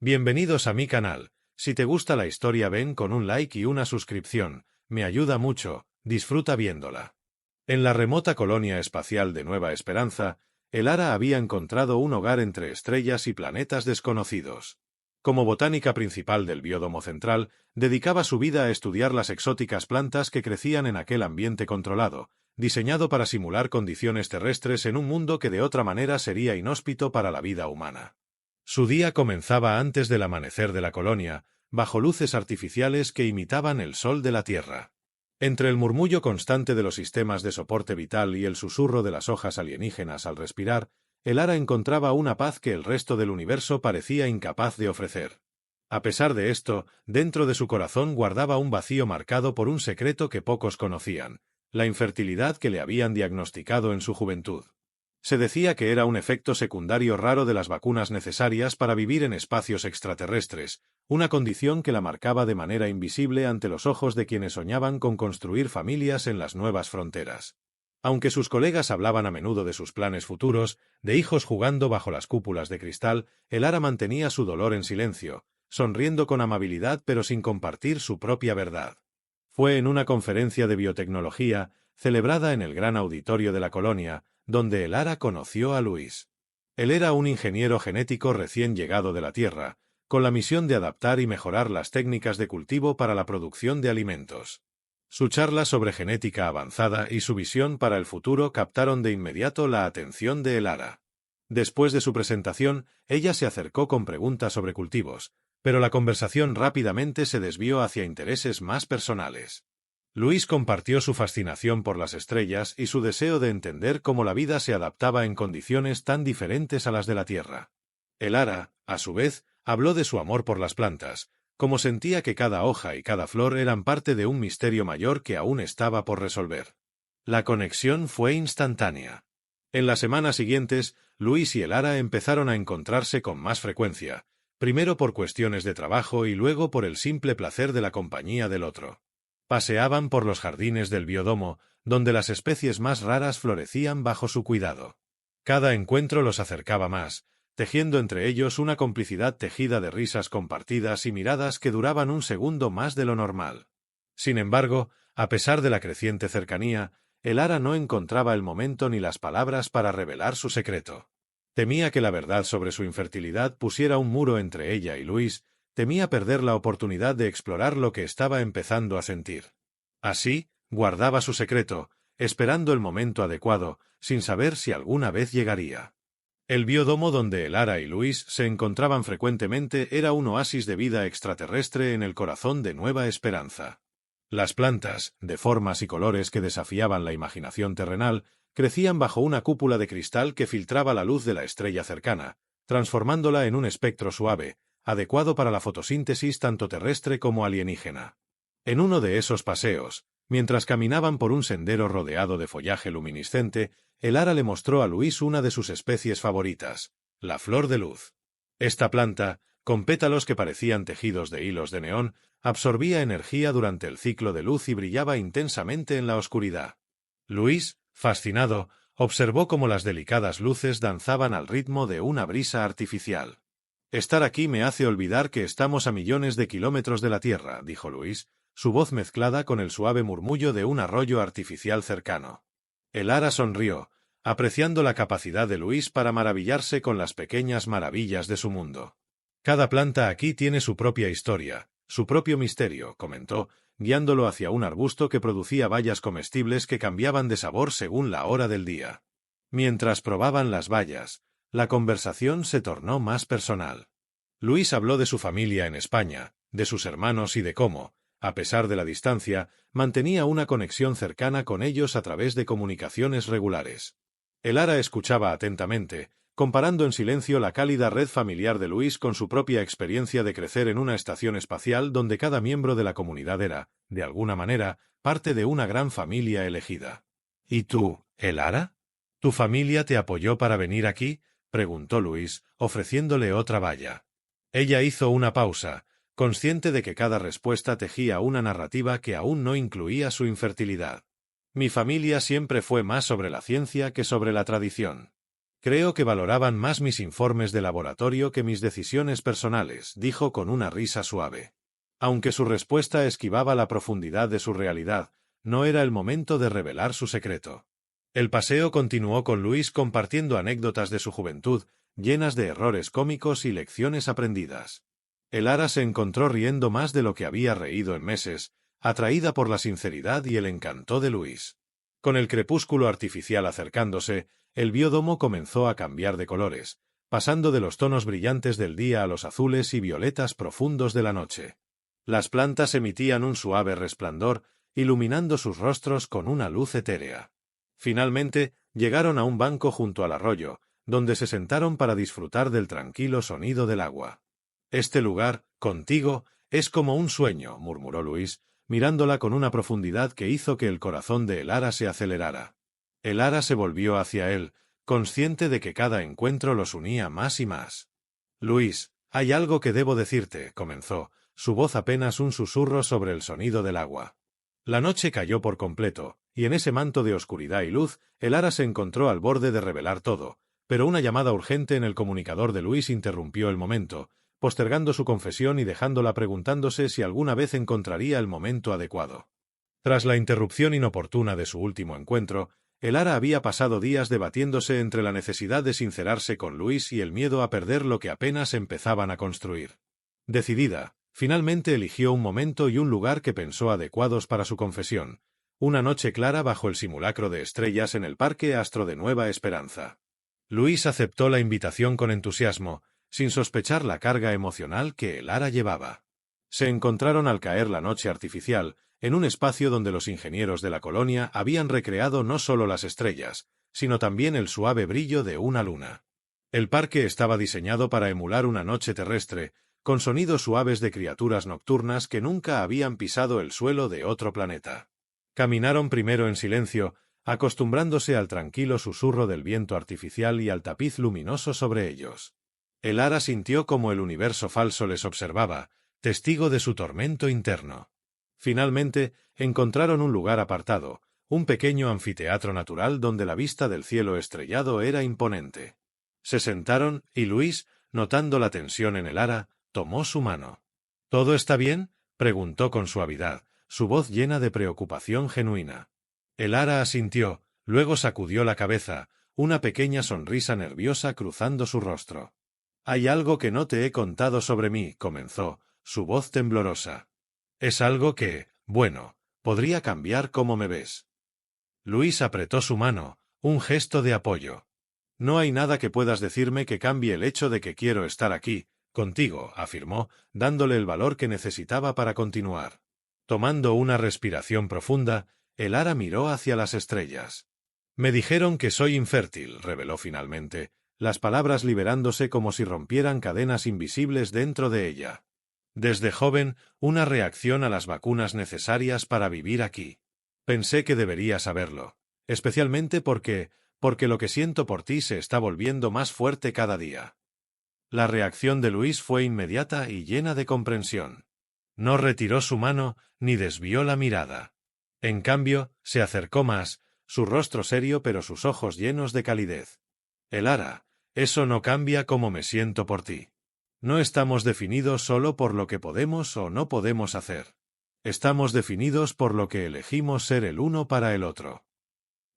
Bienvenidos a mi canal. Si te gusta la historia ven con un like y una suscripción, me ayuda mucho, disfruta viéndola. En la remota colonia espacial de Nueva Esperanza, Elara había encontrado un hogar entre estrellas y planetas desconocidos. Como botánica principal del biódomo central, dedicaba su vida a estudiar las exóticas plantas que crecían en aquel ambiente controlado, diseñado para simular condiciones terrestres en un mundo que de otra manera sería inhóspito para la vida humana. Su día comenzaba antes del amanecer de la colonia, bajo luces artificiales que imitaban el sol de la Tierra. Entre el murmullo constante de los sistemas de soporte vital y el susurro de las hojas alienígenas al respirar, Elara encontraba una paz que el resto del universo parecía incapaz de ofrecer. A pesar de esto, dentro de su corazón guardaba un vacío marcado por un secreto que pocos conocían, la infertilidad que le habían diagnosticado en su juventud. Se decía que era un efecto secundario raro de las vacunas necesarias para vivir en espacios extraterrestres, una condición que la marcaba de manera invisible ante los ojos de quienes soñaban con construir familias en las nuevas fronteras. Aunque sus colegas hablaban a menudo de sus planes futuros, de hijos jugando bajo las cúpulas de cristal, Elara mantenía su dolor en silencio, sonriendo con amabilidad pero sin compartir su propia verdad. Fue en una conferencia de biotecnología, celebrada en el gran auditorio de la colonia, donde Elara conoció a Luis. Él era un ingeniero genético recién llegado de la Tierra, con la misión de adaptar y mejorar las técnicas de cultivo para la producción de alimentos. Su charla sobre genética avanzada y su visión para el futuro captaron de inmediato la atención de Elara. Después de su presentación, ella se acercó con preguntas sobre cultivos, pero la conversación rápidamente se desvió hacia intereses más personales. Luis compartió su fascinación por las estrellas y su deseo de entender cómo la vida se adaptaba en condiciones tan diferentes a las de la Tierra. Elara, a su vez, habló de su amor por las plantas, como sentía que cada hoja y cada flor eran parte de un misterio mayor que aún estaba por resolver. La conexión fue instantánea. En las semanas siguientes, Luis y Elara empezaron a encontrarse con más frecuencia, primero por cuestiones de trabajo y luego por el simple placer de la compañía del otro. Paseaban por los jardines del biódomo, donde las especies más raras florecían bajo su cuidado. Cada encuentro los acercaba más, tejiendo entre ellos una complicidad tejida de risas compartidas y miradas que duraban un segundo más de lo normal. Sin embargo, a pesar de la creciente cercanía, Elara no encontraba el momento ni las palabras para revelar su secreto. Temía que la verdad sobre su infertilidad pusiera un muro entre ella y Luis, temía perder la oportunidad de explorar lo que estaba empezando a sentir. Así, guardaba su secreto, esperando el momento adecuado, sin saber si alguna vez llegaría. El biódomo donde Elara y Luis se encontraban frecuentemente era un oasis de vida extraterrestre en el corazón de Nueva Esperanza. Las plantas, de formas y colores que desafiaban la imaginación terrenal, crecían bajo una cúpula de cristal que filtraba la luz de la estrella cercana, transformándola en un espectro suave, adecuado para la fotosíntesis tanto terrestre como alienígena. En uno de esos paseos, mientras caminaban por un sendero rodeado de follaje luminiscente, Elara le mostró a Luis una de sus especies favoritas, la flor de luz. Esta planta, con pétalos que parecían tejidos de hilos de neón, absorbía energía durante el ciclo de luz y brillaba intensamente en la oscuridad. Luis, fascinado, observó cómo las delicadas luces danzaban al ritmo de una brisa artificial. «Estar aquí me hace olvidar que estamos a millones de kilómetros de la Tierra», dijo Luis, su voz mezclada con el suave murmullo de un arroyo artificial cercano. Elara sonrió, apreciando la capacidad de Luis para maravillarse con las pequeñas maravillas de su mundo. «Cada planta aquí tiene su propia historia, su propio misterio», comentó, guiándolo hacia un arbusto que producía bayas comestibles que cambiaban de sabor según la hora del día. Mientras probaban las bayas, la conversación se tornó más personal. Luis habló de su familia en España, de sus hermanos y de cómo, a pesar de la distancia, mantenía una conexión cercana con ellos a través de comunicaciones regulares. Elara escuchaba atentamente, comparando en silencio la cálida red familiar de Luis con su propia experiencia de crecer en una estación espacial donde cada miembro de la comunidad era, de alguna manera, parte de una gran familia elegida. «¿Y tú, Elara? ¿Tu familia te apoyó para venir aquí?», preguntó Luis, ofreciéndole otra baya. Ella hizo una pausa, consciente de que cada respuesta tejía una narrativa que aún no incluía su infertilidad. «Mi familia siempre fue más sobre la ciencia que sobre la tradición. Creo que valoraban más mis informes de laboratorio que mis decisiones personales, dijo con una risa suave. Aunque su respuesta esquivaba la profundidad de su realidad, no era el momento de revelar su secreto. El paseo continuó con Luis compartiendo anécdotas de su juventud, llenas de errores cómicos y lecciones aprendidas. Elara se encontró riendo más de lo que había reído en meses, atraída por la sinceridad y el encanto de Luis. Con el crepúsculo artificial acercándose, el biódomo comenzó a cambiar de colores, pasando de los tonos brillantes del día a los azules y violetas profundos de la noche. Las plantas emitían un suave resplandor, iluminando sus rostros con una luz etérea. Finalmente, llegaron a un banco junto al arroyo, donde se sentaron para disfrutar del tranquilo sonido del agua. «Este lugar, contigo, es como un sueño», murmuró Luis, mirándola con una profundidad que hizo que el corazón de Elara se acelerara. Elara se volvió hacia él, consciente de que cada encuentro los unía más y más. «Luis, hay algo que debo decirte», comenzó, su voz apenas un susurro sobre el sonido del agua. La noche cayó por completo, y en ese manto de oscuridad y luz, Elara se encontró al borde de revelar todo, pero una llamada urgente en el comunicador de Luis interrumpió el momento, postergando su confesión y dejándola preguntándose si alguna vez encontraría el momento adecuado. Tras la interrupción inoportuna de su último encuentro, Elara había pasado días debatiéndose entre la necesidad de sincerarse con Luis y el miedo a perder lo que apenas empezaban a construir. Decidida, finalmente eligió un momento y un lugar que pensó adecuados para su confesión, una noche clara bajo el simulacro de estrellas en el Parque Astro de Nueva Esperanza. Luis aceptó la invitación con entusiasmo, sin sospechar la carga emocional que Elara llevaba. Se encontraron al caer la noche artificial, en un espacio donde los ingenieros de la colonia habían recreado no solo las estrellas, sino también el suave brillo de una luna. El parque estaba diseñado para emular una noche terrestre, con sonidos suaves de criaturas nocturnas que nunca habían pisado el suelo de otro planeta. Caminaron primero en silencio, acostumbrándose al tranquilo susurro del viento artificial y al tapiz luminoso sobre ellos. Elara sintió como el universo falso les observaba, testigo de su tormento interno. Finalmente, encontraron un lugar apartado, un pequeño anfiteatro natural donde la vista del cielo estrellado era imponente. Se sentaron y Luis, notando la tensión en Elara, tomó su mano. «¿Todo está bien?», preguntó con suavidad, su voz llena de preocupación genuina. Elara asintió, luego sacudió la cabeza, una pequeña sonrisa nerviosa cruzando su rostro. «Hay algo que no te he contado sobre mí», comenzó, su voz temblorosa. «Es algo que, bueno, podría cambiar cómo me ves». Luis apretó su mano, un gesto de apoyo. «No hay nada que puedas decirme que cambie el hecho de que quiero estar aquí, contigo», afirmó, dándole el valor que necesitaba para continuar. Tomando una respiración profunda, Elara miró hacia las estrellas. «Me dijeron que soy infértil», reveló finalmente, las palabras liberándose como si rompieran cadenas invisibles dentro de ella. «Desde joven, una reacción a las vacunas necesarias para vivir aquí. Pensé que debería saberlo, especialmente porque lo que siento por ti se está volviendo más fuerte cada día». La reacción de Luis fue inmediata y llena de comprensión. No retiró su mano ni desvió la mirada. En cambio, se acercó más, su rostro serio pero sus ojos llenos de calidez. «Elara, eso no cambia cómo me siento por ti. No estamos definidos solo por lo que podemos o no podemos hacer. Estamos definidos por lo que elegimos ser el uno para el otro».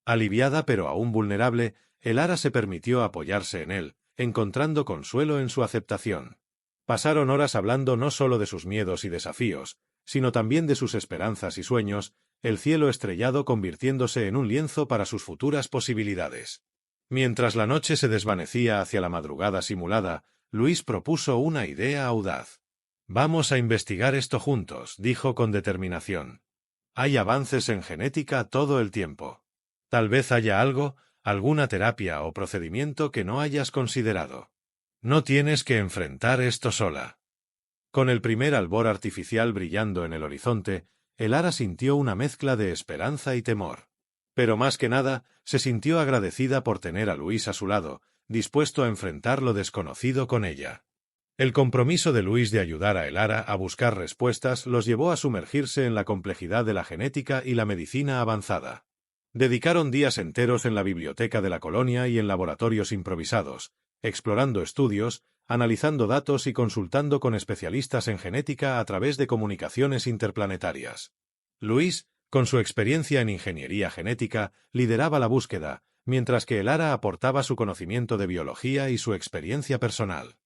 Aliviada pero aún vulnerable, Elara se permitió apoyarse en él, encontrando consuelo en su aceptación. Pasaron horas hablando no solo de sus miedos y desafíos, sino también de sus esperanzas y sueños, el cielo estrellado convirtiéndose en un lienzo para sus futuras posibilidades. Mientras la noche se desvanecía hacia la madrugada simulada, Luis propuso una idea audaz. «Vamos a investigar esto juntos», dijo con determinación. «Hay avances en genética todo el tiempo. Tal vez haya algo, alguna terapia o procedimiento que no hayas considerado. No tienes que enfrentar esto sola». Con el primer albor artificial brillando en el horizonte, Elara sintió una mezcla de esperanza y temor. Pero más que nada, se sintió agradecida por tener a Luis a su lado, dispuesto a enfrentar lo desconocido con ella. El compromiso de Luis de ayudar a Elara a buscar respuestas los llevó a sumergirse en la complejidad de la genética y la medicina avanzada. Dedicaron días enteros en la biblioteca de la colonia y en laboratorios improvisados, explorando estudios, analizando datos y consultando con especialistas en genética a través de comunicaciones interplanetarias. Luis, con su experiencia en ingeniería genética, lideraba la búsqueda, mientras que Elara aportaba su conocimiento de biología y su experiencia personal.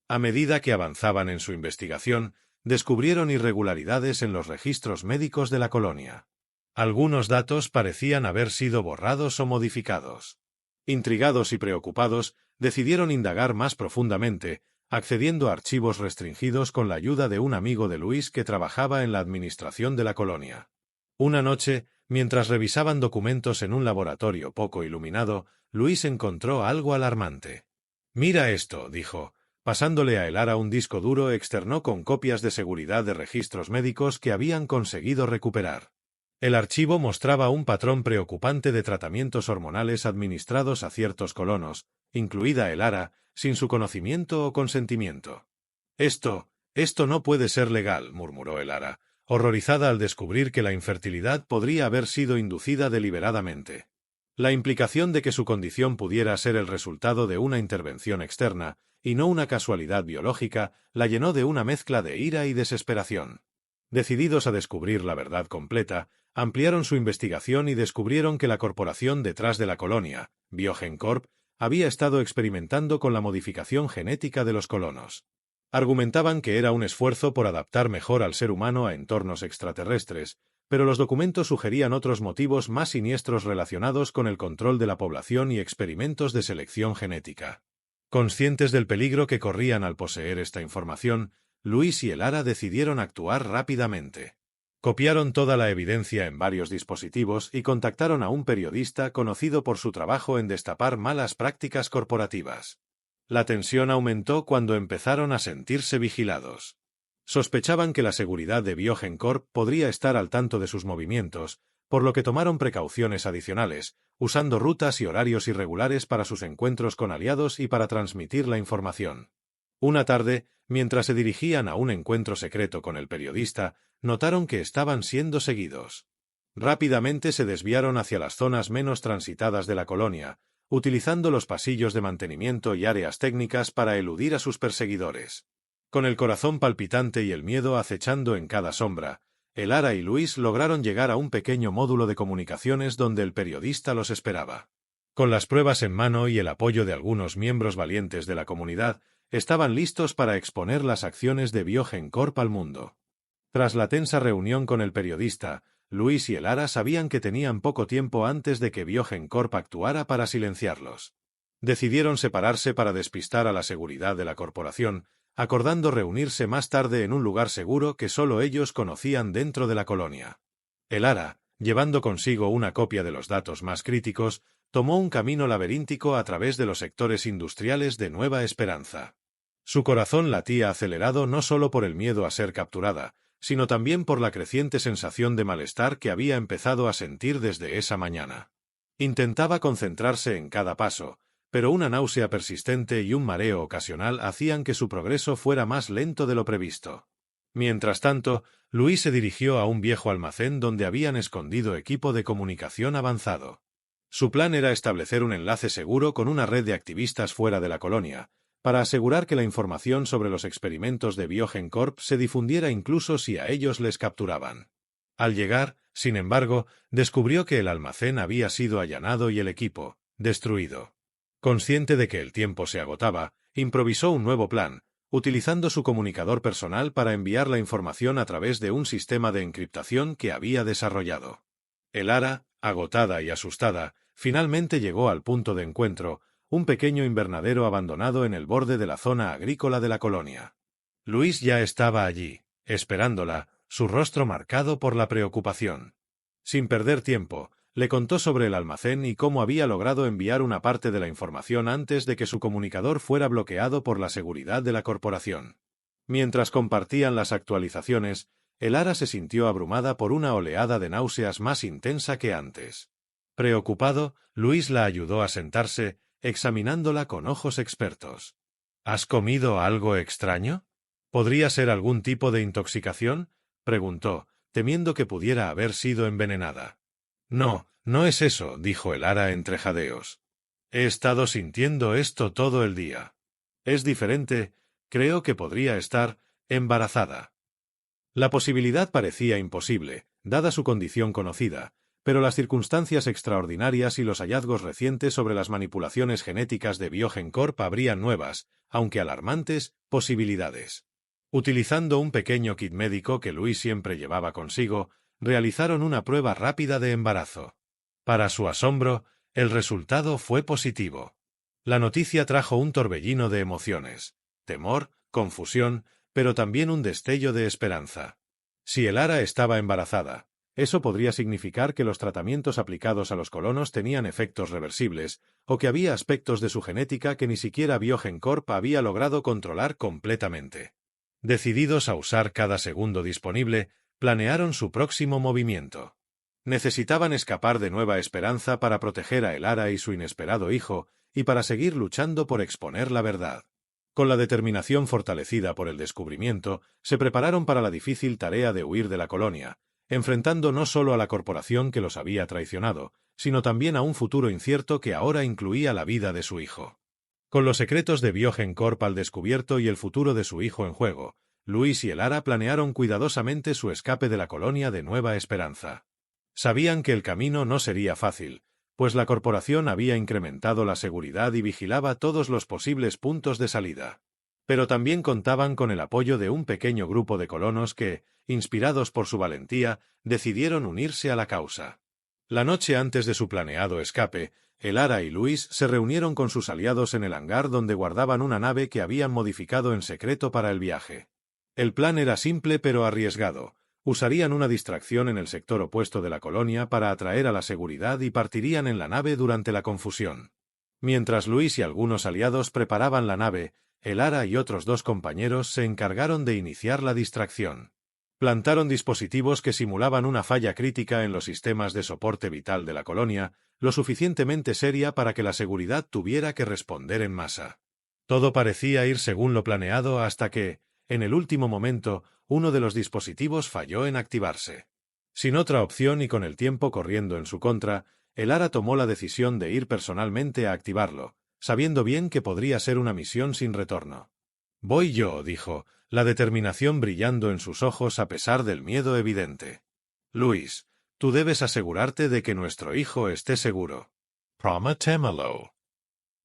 A medida que avanzaban en su investigación, descubrieron irregularidades en los registros médicos de la colonia. Algunos datos parecían haber sido borrados o modificados. Intrigados y preocupados, decidieron indagar más profundamente, accediendo a archivos restringidos con la ayuda de un amigo de Luis que trabajaba en la administración de la colonia. Una noche, mientras revisaban documentos en un laboratorio poco iluminado, Luis encontró algo alarmante. «Mira esto», dijo, pasándole a Elara un disco duro externo con copias de seguridad de registros médicos que habían conseguido recuperar. El archivo mostraba un patrón preocupante de tratamientos hormonales administrados a ciertos colonos, incluida Elara, sin su conocimiento o consentimiento. Esto no puede ser legal», murmuró Elara, horrorizada al descubrir que la infertilidad podría haber sido inducida deliberadamente. La implicación de que su condición pudiera ser el resultado de una intervención externa, y no una casualidad biológica, la llenó de una mezcla de ira y desesperación. Decididos a descubrir la verdad completa, ampliaron su investigación y descubrieron que la corporación detrás de la colonia, Biogen Corp, había estado experimentando con la modificación genética de los colonos. Argumentaban que era un esfuerzo por adaptar mejor al ser humano a entornos extraterrestres, pero los documentos sugerían otros motivos más siniestros relacionados con el control de la población y experimentos de selección genética. Conscientes del peligro que corrían al poseer esta información, Luis y Elara decidieron actuar rápidamente. Copiaron toda la evidencia en varios dispositivos y contactaron a un periodista conocido por su trabajo en destapar malas prácticas corporativas. La tensión aumentó cuando empezaron a sentirse vigilados. Sospechaban que la seguridad de Biogen Corp podría estar al tanto de sus movimientos, por lo que tomaron precauciones adicionales, usando rutas y horarios irregulares para sus encuentros con aliados y para transmitir la información. Una tarde, mientras se dirigían a un encuentro secreto con el periodista, notaron que estaban siendo seguidos. Rápidamente se desviaron hacia las zonas menos transitadas de la colonia, utilizando los pasillos de mantenimiento y áreas técnicas para eludir a sus perseguidores. Con el corazón palpitante y el miedo acechando en cada sombra, Elara y Luis lograron llegar a un pequeño módulo de comunicaciones donde el periodista los esperaba. Con las pruebas en mano y el apoyo de algunos miembros valientes de la comunidad, estaban listos para exponer las acciones de Biogen Corp al mundo. Tras la tensa reunión con el periodista, Luis y Elara sabían que tenían poco tiempo antes de que Biogen Corp actuara para silenciarlos. Decidieron separarse para despistar a la seguridad de la corporación, acordando reunirse más tarde en un lugar seguro que solo ellos conocían dentro de la colonia. Elara, llevando consigo una copia de los datos más críticos, tomó un camino laberíntico a través de los sectores industriales de Nueva Esperanza. Su corazón latía acelerado no solo por el miedo a ser capturada, sino también por la creciente sensación de malestar que había empezado a sentir desde esa mañana. Intentaba concentrarse en cada paso, pero una náusea persistente y un mareo ocasional hacían que su progreso fuera más lento de lo previsto. Mientras tanto, Luis se dirigió a un viejo almacén donde habían escondido equipo de comunicación avanzado. Su plan era establecer un enlace seguro con una red de activistas fuera de la colonia, para asegurar que la información sobre los experimentos de Biogen Corp se difundiera incluso si a ellos les capturaban. Al llegar, sin embargo, descubrió que el almacén había sido allanado y el equipo destruido. Consciente de que el tiempo se agotaba, improvisó un nuevo plan, utilizando su comunicador personal para enviar la información a través de un sistema de encriptación que había desarrollado. Elara, agotada y asustada, finalmente llegó al punto de encuentro, un pequeño invernadero abandonado en el borde de la zona agrícola de la colonia. Luis ya estaba allí, esperándola, su rostro marcado por la preocupación. Sin perder tiempo, le contó sobre el almacén y cómo había logrado enviar una parte de la información antes de que su comunicador fuera bloqueado por la seguridad de la corporación. Mientras compartían las actualizaciones, Elara se sintió abrumada por una oleada de náuseas más intensa que antes. Preocupado, Luis la ayudó a sentarse, examinándola con ojos expertos. ¿Has comido algo extraño? ¿Podría ser algún tipo de intoxicación?, preguntó, temiendo que pudiera haber sido envenenada. No, no es eso, dijo Elara entre jadeos. He estado sintiendo esto todo el día. Es diferente, creo que podría estar embarazada. La posibilidad parecía imposible, dada su condición conocida, pero las circunstancias extraordinarias y los hallazgos recientes sobre las manipulaciones genéticas de Biogen Corp abrían nuevas, aunque alarmantes, posibilidades. Utilizando un pequeño kit médico que Luis siempre llevaba consigo, realizaron una prueba rápida de embarazo. Para su asombro, el resultado fue positivo. La noticia trajo un torbellino de emociones, temor, confusión, pero también un destello de esperanza. Si Elara estaba embarazada, eso podría significar que los tratamientos aplicados a los colonos tenían efectos reversibles, o que había aspectos de su genética que ni siquiera Biogen Corp había logrado controlar completamente. Decididos a usar cada segundo disponible, planearon su próximo movimiento. Necesitaban escapar de Nueva Esperanza para proteger a Elara y su inesperado hijo, y para seguir luchando por exponer la verdad. Con la determinación fortalecida por el descubrimiento, se prepararon para la difícil tarea de huir de la colonia, enfrentando no solo a la corporación que los había traicionado, sino también a un futuro incierto que ahora incluía la vida de su hijo. Con los secretos de Biogen Corp al descubierto y el futuro de su hijo en juego, Luis y Elara planearon cuidadosamente su escape de la colonia de Nueva Esperanza. Sabían que el camino no sería fácil, pues la corporación había incrementado la seguridad y vigilaba todos los posibles puntos de salida. Pero también contaban con el apoyo de un pequeño grupo de colonos que, inspirados por su valentía, decidieron unirse a la causa. La noche antes de su planeado escape, Elara y Luis se reunieron con sus aliados en el hangar donde guardaban una nave que habían modificado en secreto para el viaje. El plan era simple pero arriesgado. Usarían una distracción en el sector opuesto de la colonia para atraer a la seguridad y partirían en la nave durante la confusión. Mientras Luis y algunos aliados preparaban la nave, Elara y otros dos compañeros se encargaron de iniciar la distracción. Plantaron dispositivos que simulaban una falla crítica en los sistemas de soporte vital de la colonia, lo suficientemente seria para que la seguridad tuviera que responder en masa. Todo parecía ir según lo planeado hasta que, en el último momento, uno de los dispositivos falló en activarse. Sin otra opción y con el tiempo corriendo en su contra, Elara tomó la decisión de ir personalmente a activarlo, sabiendo bien que podría ser una misión sin retorno. «Voy yo», dijo, la determinación brillando en sus ojos a pesar del miedo evidente. «Luis, tú debes asegurarte de que nuestro hijo esté seguro. Prométemelo».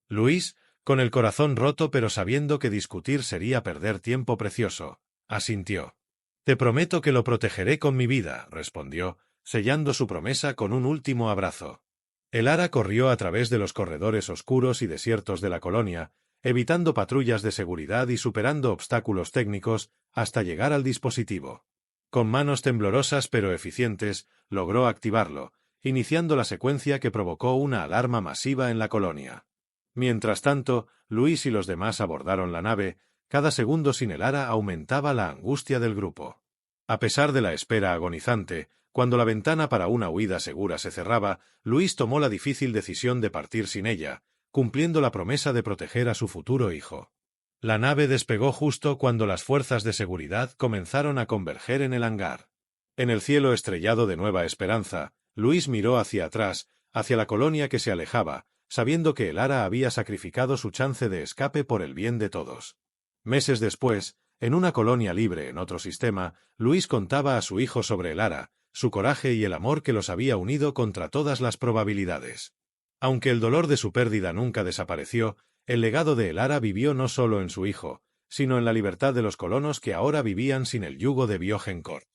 Luis, con el corazón roto pero sabiendo que discutir sería perder tiempo precioso, asintió. «Te prometo que lo protegeré con mi vida», respondió, sellando su promesa con un último abrazo. Elara corrió a través de los corredores oscuros y desiertos de la colonia, evitando patrullas de seguridad y superando obstáculos técnicos hasta llegar al dispositivo. Con manos temblorosas pero eficientes, logró activarlo, iniciando la secuencia que provocó una alarma masiva en la colonia. Mientras tanto, Luis y los demás abordaron la nave. Cada segundo sin Elara aumentaba la angustia del grupo. A pesar de la espera agonizante, cuando la ventana para una huida segura se cerraba, Luis tomó la difícil decisión de partir sin ella, cumpliendo la promesa de proteger a su futuro hijo. La nave despegó justo cuando las fuerzas de seguridad comenzaron a converger en el hangar. En el cielo estrellado de Nueva Esperanza, Luis miró hacia atrás, hacia la colonia que se alejaba, sabiendo que Elara había sacrificado su chance de escape por el bien de todos. Meses después, en una colonia libre en otro sistema, Luis contaba a su hijo sobre Elara, su coraje y el amor que los había unido contra todas las probabilidades. Aunque el dolor de su pérdida nunca desapareció, el legado de Elara vivió no solo en su hijo, sino en la libertad de los colonos que ahora vivían sin el yugo de Biogen Corp.